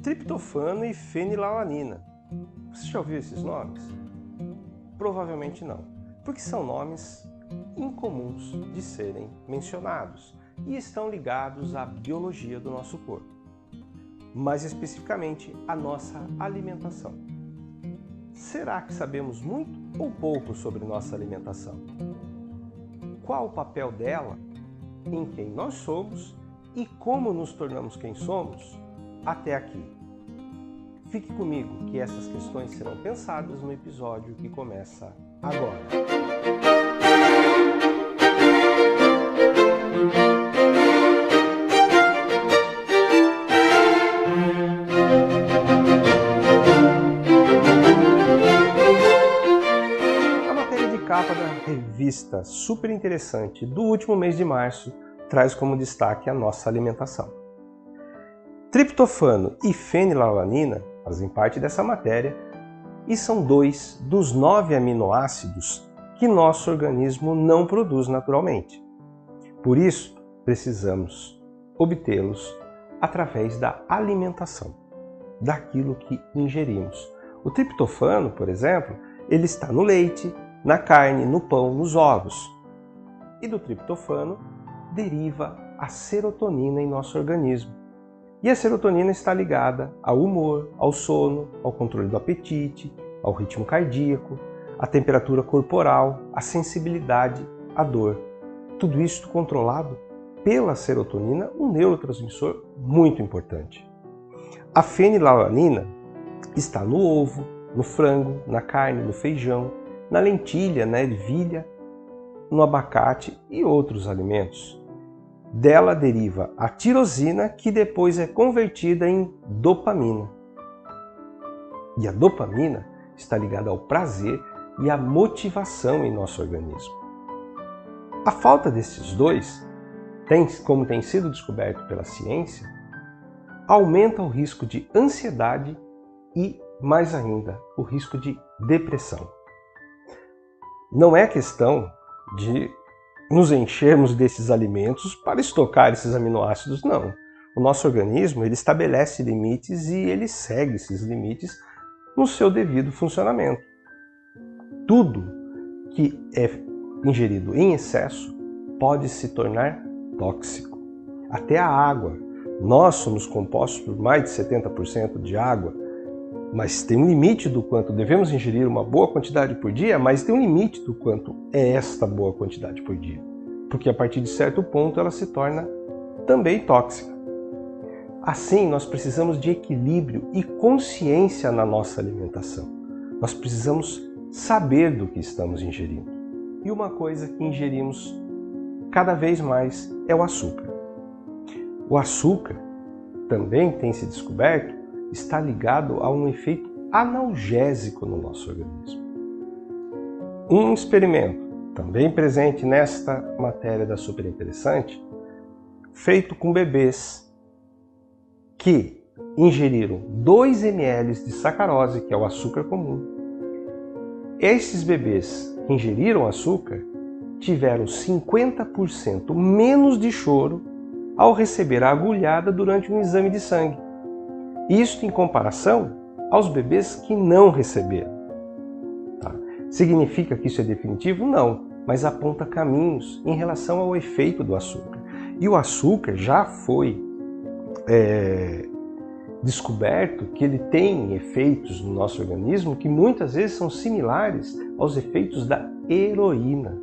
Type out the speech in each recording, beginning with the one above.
Triptofano e fenilalanina. Você já ouviu esses nomes? Provavelmente não, porque são nomes incomuns de serem mencionados e estão ligados à biologia do nosso corpo, mais especificamente à nossa alimentação. Será que sabemos muito ou pouco sobre nossa alimentação? Qual o papel dela em quem nós somos e como nos tornamos quem somos até aqui? Fique comigo que essas questões serão pensadas no episódio que começa agora. A matéria de capa da revista super interessante do último mês de março traz como destaque a nossa alimentação. Triptofano e fenilalanina fazem parte dessa matéria e são 2 dos 9 aminoácidos que nosso organismo não produz naturalmente. Por isso, precisamos obtê-los através da alimentação, daquilo que ingerimos. O triptofano, por exemplo, ele está no leite, na carne, no pão, nos ovos. E do triptofano deriva a serotonina em nosso organismo. E a serotonina está ligada ao humor, ao sono, ao controle do apetite, ao ritmo cardíaco, à temperatura corporal, à sensibilidade à dor. Tudo isso controlado pela serotonina, um neurotransmissor muito importante. A fenilalanina está no ovo, no frango, na carne, no feijão, na lentilha, na ervilha, no abacate e outros alimentos. Dela deriva a tirosina, que depois é convertida em dopamina. E a dopamina está ligada ao prazer e à motivação em nosso organismo. A falta desses dois, como tem sido descoberto pela ciência, aumenta o risco de ansiedade e, mais ainda, o risco de depressão. Não é questão de nos enchermos desses alimentos para estocar esses aminoácidos, não. O nosso organismo ele estabelece limites e ele segue esses limites no seu devido funcionamento. Tudo que é ingerido em excesso pode se tornar tóxico. Até a água. Nós somos compostos por mais de 70% de água, mas tem um limite do quanto devemos ingerir uma boa quantidade por dia, mas tem um limite do quanto é esta boa quantidade por dia. Porque a partir de certo ponto ela se torna também tóxica. Assim, nós precisamos de equilíbrio e consciência na nossa alimentação. Nós precisamos saber do que estamos ingerindo. E uma coisa que ingerimos cada vez mais é o açúcar. O açúcar, também tem se descoberto, está ligado a um efeito analgésico no nosso organismo. Um experimento, também presente nesta matéria da Super Interessante, feito com bebês que ingeriram 2 ml de sacarose, que é o açúcar comum. Esses bebês que ingeriram açúcar tiveram 50% menos de choro ao receber a agulhada durante um exame de sangue. Isto em comparação aos bebês que não receberam. Tá? Significa que isso é definitivo? Não, mas aponta caminhos em relação ao efeito do açúcar. E o açúcar já foi descoberto que ele tem efeitos no nosso organismo que muitas vezes são similares aos efeitos da heroína,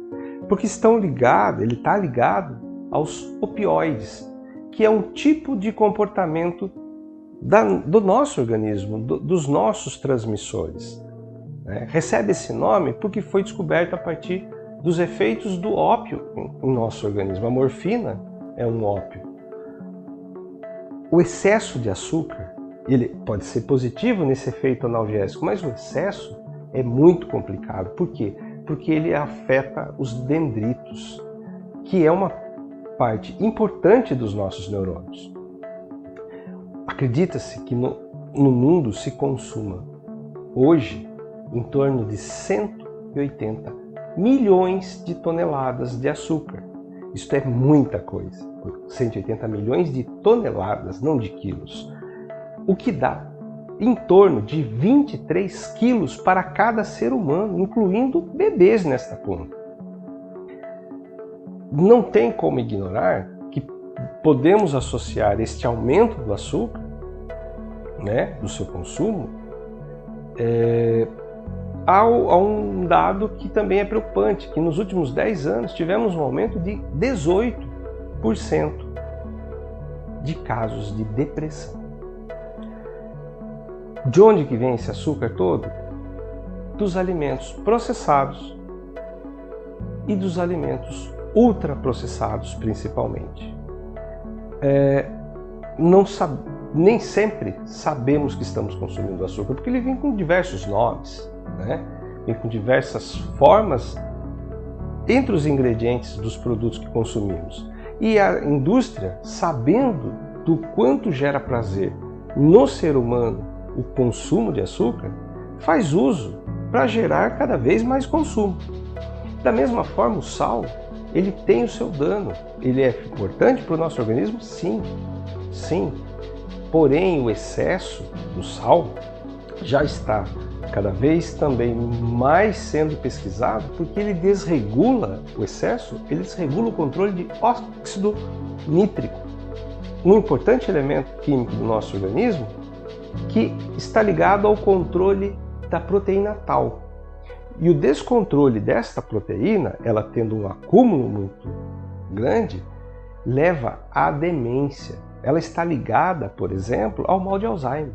porque ele está ligado aos opioides, que é um tipo de comportamento do nosso organismo, dos nossos transmissores. Recebe esse nome porque foi descoberto a partir dos efeitos do ópio em nosso organismo. A morfina é um ópio. O excesso de açúcar, ele pode ser positivo nesse efeito analgésico, mas o excesso é muito complicado. Por quê? Porque ele afeta os dendritos, que é uma parte importante dos nossos neurônios. Acredita-se que no mundo se consuma hoje em torno de 180 milhões de toneladas de açúcar. Isso é muita coisa. 180 milhões de toneladas, não de quilos. o que dá em torno de 23 quilos para cada ser humano, incluindo bebês nesta conta. Não tem como ignorar que podemos associar este aumento do açúcar, né, do seu consumo, a um dado que também é preocupante, que nos últimos 10 anos tivemos um aumento de 18% de casos de depressão. De onde que vem esse açúcar todo? Dos alimentos processados e dos alimentos ultraprocessados, principalmente. Nem sempre sabemos que estamos consumindo açúcar, porque ele vem com diversos nomes, né? Vem com diversas formas entre os ingredientes dos produtos que consumimos. E a indústria, sabendo do quanto gera prazer no ser humano o consumo de açúcar, faz uso para gerar cada vez mais consumo. Da mesma forma, o sal, ele tem o seu dano. Ele é importante para o nosso organismo? Sim, sim. Porém, o excesso do sal já está cada vez também mais sendo pesquisado, porque ele desregula o excesso, ele desregula o controle de óxido nítrico, um importante elemento químico do nosso organismo que está ligado ao controle da proteína tal. E o descontrole desta proteína, ela tendo um acúmulo muito grande, leva à demência. Ela está ligada, por exemplo, ao mal de Alzheimer.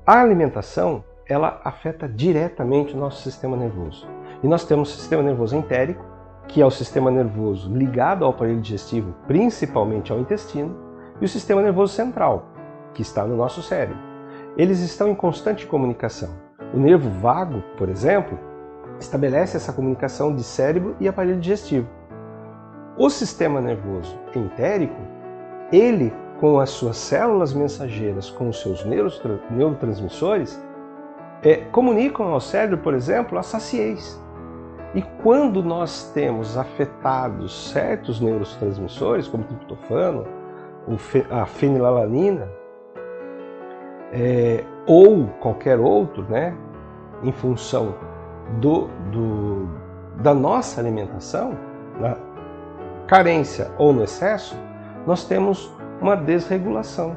A alimentação, ela afeta diretamente o nosso sistema nervoso. E nós temos o sistema nervoso entérico, que é o sistema nervoso ligado ao aparelho digestivo, principalmente ao intestino, e o sistema nervoso central, que está no nosso cérebro. Eles estão em constante comunicação. O nervo vago, por exemplo, estabelece essa comunicação de cérebro e aparelho digestivo. O sistema nervoso entérico, ele, com as suas células mensageiras, com os seus neurotransmissores, comunicam ao cérebro, por exemplo, a saciez. E quando nós temos afetados certos neurotransmissores, como o triptofano, a fenilalanina, ou qualquer outro, né, em função da nossa alimentação, na carência ou no excesso, nós temos uma desregulação.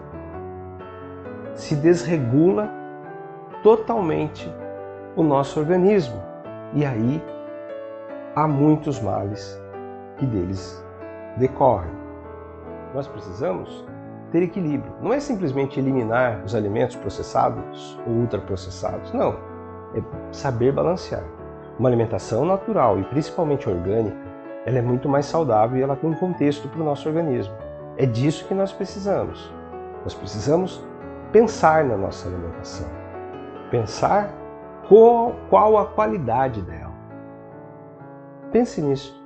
Se desregula totalmente o nosso organismo. E aí há muitos males que deles decorrem. Nós precisamos ter equilíbrio. Não é simplesmente eliminar os alimentos processados ou ultraprocessados. Não. É saber balancear. Uma alimentação natural e principalmente orgânica, ela é muito mais saudável e ela tem um contexto para o nosso organismo. É disso que nós precisamos. Nós precisamos pensar na nossa alimentação. Pensar qual a qualidade dela. Pense nisso.